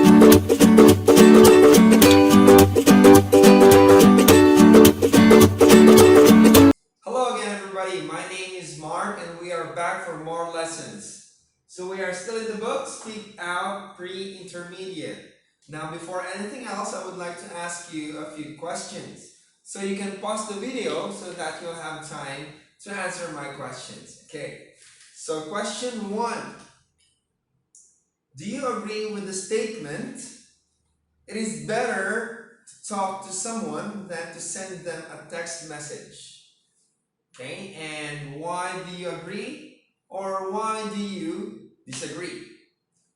Hello again, everybody. My name is Mark, and we are back for more lessons. So we are still in the book, Speakout Pre-Intermediate. Now, before anything else, I would like to ask you a few questions. So you can pause the video so that you'll have time to answer my questions. Okay. So question 1. Do you agree with the statement, it is better to talk to someone than to send them a text message? Okay, and why do you agree or why do you disagree?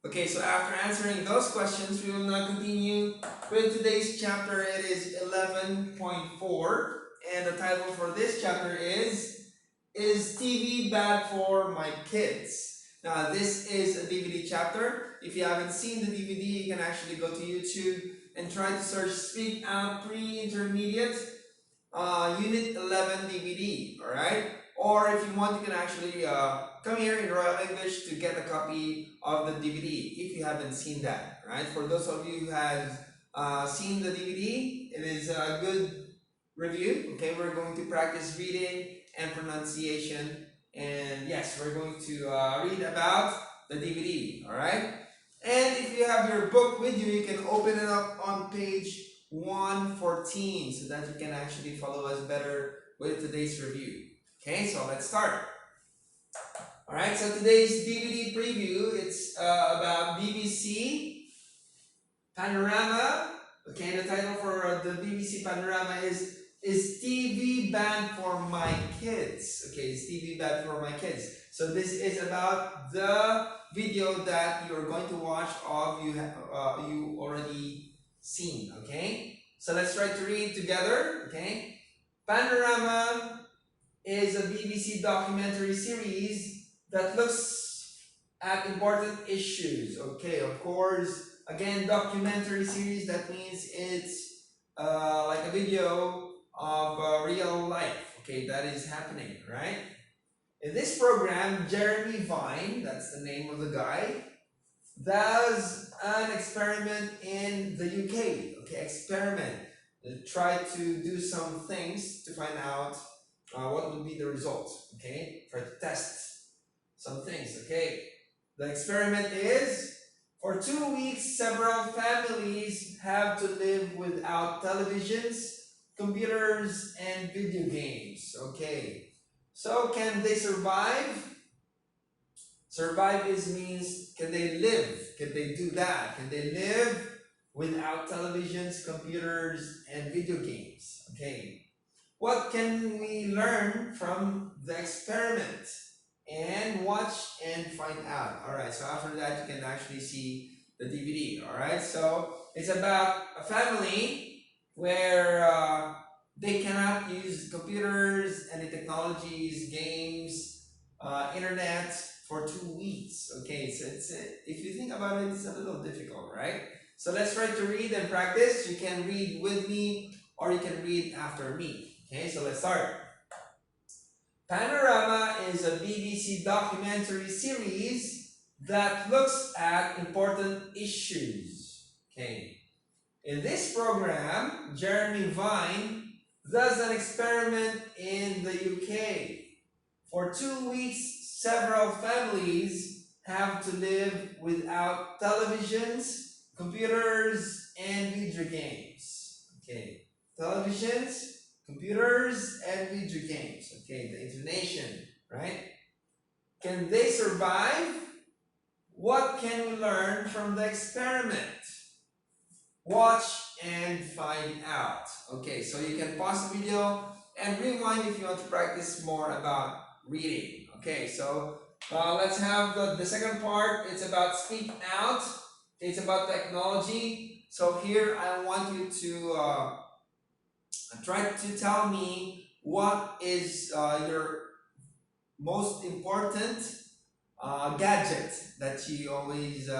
Okay, so after answering those questions, we will now continue with today's chapter. It is 11.4, and the title for this chapter is TV bad for my kids? Now, this is a DVD chapter. If you haven't seen the DVD, you can actually go to YouTube and try to search Speak Out Pre-Intermediate Unit 11 DVD, alright? Or if you want, you can actually come here in Royal English to get a copy of the DVD if you haven't seen that, right? For those of you who have seen the DVD, it is a good review. Okay, we're going to practice reading and pronunciation, and yes, we're going to read about the DVD, alright? And if you have your book with you, you can open it up on page 114 so that you can actually follow us better with today's review. Okay, so let's start. Alright, so today's DVD preview, it's about BBC Panorama. Okay, the title for the BBC Panorama is TV Banned for My Kids? Okay, it's TV Banned for My Kids. So this is about the video that you're going to watch of you already seen. Okay, so let's try to read together. Okay, Panorama is a BBC documentary series that looks at important issues. Okay, of course, again, documentary series, that means it's like a video of real life, okay, that is happening, right? In this program, Jeremy Vine, that's the name of the guy, does an experiment in the UK. Okay, experiment. Try to do some things to find out what would be the results. Okay, try to test some things. Okay, the experiment is, for 2 weeks, several families have to live without televisions, computers, and video games. Okay, so can they survive? Survive means, can they live? Can they do that? Can they live without televisions, computers, and video games? Okay, what can we learn from the experiment? And watch and find out. Alright, so after that you can actually see the DVD. Alright, so it's about a family where they cannot use computers, any technologies, games, internet for 2 weeks. Okay, so if you think about it, it's a little difficult, right? So let's try to read and practice. You can read with me or you can read after me. Okay, so let's start. Panorama is a BBC documentary series that looks at important issues. Okay. In this program, Jeremy Vine does an experiment in the UK. For 2 weeks, several families have to live without televisions, computers, and video games. Okay. Televisions, computers, and video games. Okay, the intonation, right? Can they survive? What can we learn from the experiment? Watch and find out. Okay, so you can pause the video and rewind if you want to practice more about reading. Okay, so let's have the second part. It's about Speak Out. It's about technology. So here I want you to try to tell me what is your most important gadget that you always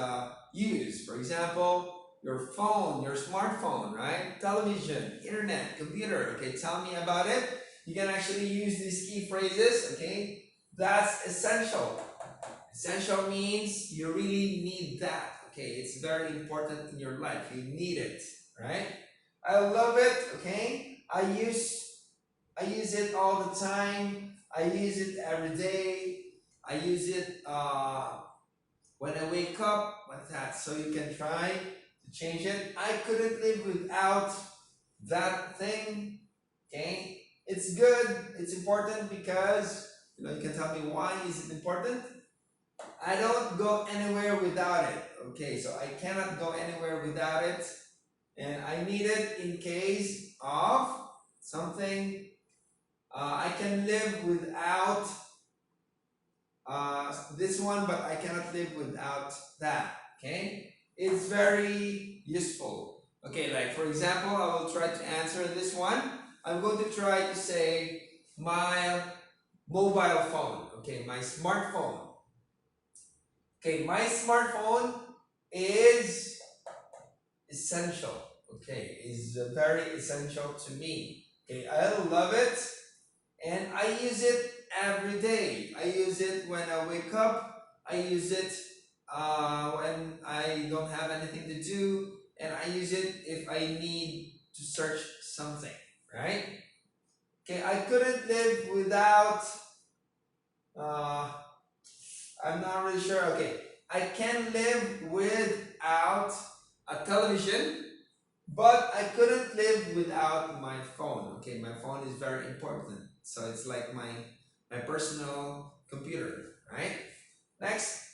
use. For example, your phone, your smartphone, right? Television, internet, computer. Okay, tell me about it. You can actually use these key phrases. Okay, that's essential. Essential means you really need that. Okay, it's very important in your life. You need it, right? I love it. Okay, I use it all the time. I use it every day. I use it when I wake up. What's that? So you can try to change it. I couldn't live without that thing. Okay, it's good. It's important because you can tell me why is it important. I don't go anywhere without it. Okay, so I cannot go anywhere without it, and I need it in case of something. I can live without this one, but I cannot live without that. Okay, it's very useful. Okay, like for example, I will try to answer this one. I'm going to try to say my mobile phone. Okay, my smartphone. Okay, my smartphone is essential. Okay, is very essential to me. Okay, I love it, and I use it every day. I use it when I wake up. I use it when I don't have anything to do, and I use it if I need to search something, right? Okay, I couldn't live without I'm not really sure. Okay, I can live without a television, but I couldn't live without my phone. Okay, my phone is very important. So it's like my personal computer, right? Next,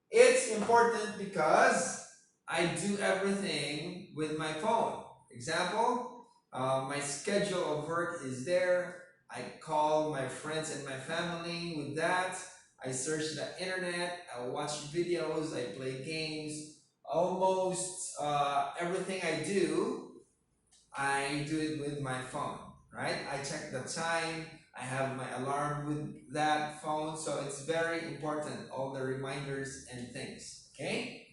it's important because I do everything with my phone. Example, my schedule of work is there. I call my friends and my family with that. I search the internet, I watch videos, I play games. Almost everything I do it with my phone, right? I check the time, I have my alarm with that phone, so it's very important, all the reminders and things, okay?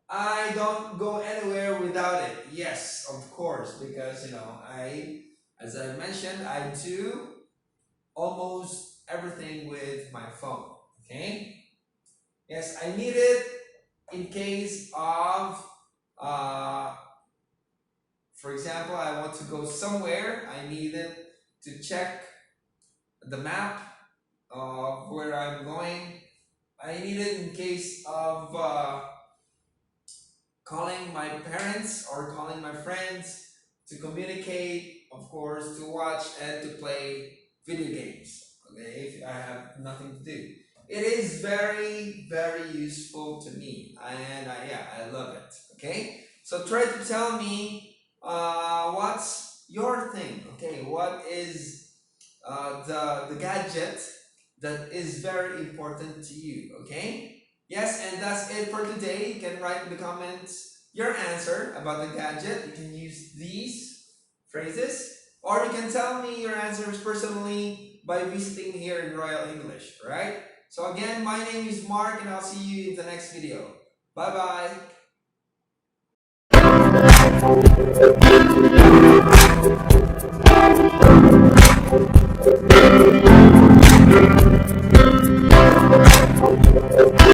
I don't go anywhere without it. Yes, of course, because as I mentioned, I do almost everything with my phone, okay? Yes, I need it in case of for example, I want to go somewhere. I need it to check the map of where I'm going. I need it in case of calling my parents or calling my friends, to communicate, of course, to watch and to play video games. Okay, if I have nothing to do, it is very, very useful to me, and I love it. Okay, so try to tell me what's your thing. Okay, what is the gadget that is very important to you? Okay, yes, and that's it for today. You can write in the comments your answer about the gadget. You can use these phrases, or you can tell me your answers personally by visiting here in Royal English, right? So again, my name is Mark, and I'll see you in the next video. Bye bye.